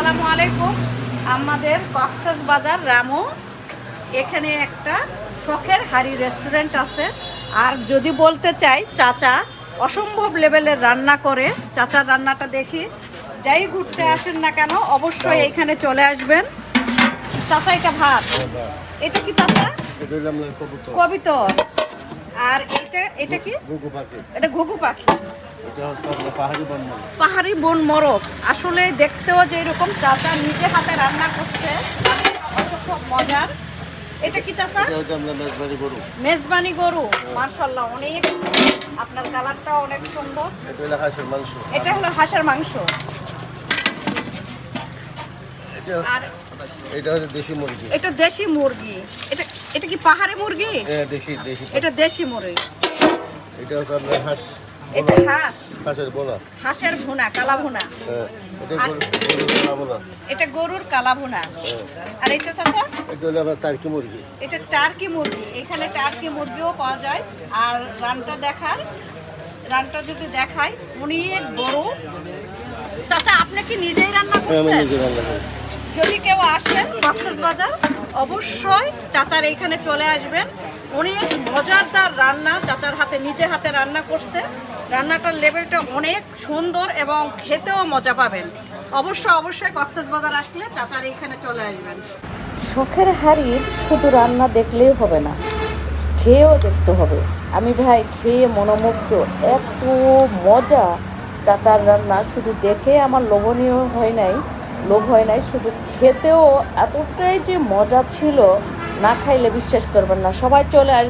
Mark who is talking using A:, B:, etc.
A: আসসালামু আলাইকুম। আমাদের কক্সবাজার রামু এখানে একটা শখের হাড়ি রেস্টুরেন্ট আছে। আর যদি বলতে চাই, চাচা অসম্ভব লেভেলের রান্না করে। চাচার রান্নাটা দেখি, যাই ঘুরতে আসেন না কেন অবশ্যই এখানে চলে আসবেন। চাচা এটা ভাত, এটা কি চাচা? কবিতর। আর এটা এটা কি? এটা ঘুঘু পাখি। পাহাড়ি বন মোরগ। আসলে দেখতেও যেরকম, চাচা নিজে হাতে রান্না করছে, খুব মজার। এটা কি চাচা? মেজবানি গরু। মাশাআল্লাহ, অনেক, আপনার কালারটা অনেক সুন্দর। এটা হলো হাঁসের মাংস। আর
B: এটা হচ্ছে দেশি মুরগি।
A: এটা দেশি মুরগি। এটা এটা কি পাহাড়ি মুরগি?
B: দেশি।
A: এটা দেশি মুরগি।
B: এটা হচ্ছে আপনার হাঁস।
A: এটা হাঁস।
B: হাঁসের বোনা।
A: হাঁসের ভুনা, কালা ভুনা। এটা গরুর কালা ভুনা। আর এটা চাচা?
B: এটা হলো আবার টার্কি মুরগি।
A: এটা টার্কি মুরগি। এখানে টার্কি মুরগিও পাওয়া যায়। আর রানটা যদি দেখায়, অনেক বড়। চাচা আপনি কি নিজেই রান্না করছেন? যদি কেউ আসেন কক্সবাজার, অবশ্যই চাচার এইখানে চলে আসবেন। অনেক মজাদার রান্না, চাচার হাতে, নিজে হাতে রান্না করছে। রান্নাটার লেভেলটা অনেক সুন্দর এবং খেতেও মজা পাবেন। অবশ্যই কক্সবাজার আসলে চাচার এইখানে চলে আসবেন।
C: শখের হাড়ির শুধু রান্না দেখলেই হবে না, খেয়েও দেখতে হবে। আমি ভাই খেয়ে মনোমুগ্ধ, এত মজা চাচার রান্না। শুধু দেখে আমার লোভ হয় নাই, শুধু খেতেও এতটাই যে মজা ছিল, না খাইলে বিশ্বাস করবেন না। সবাই চলে আসবে।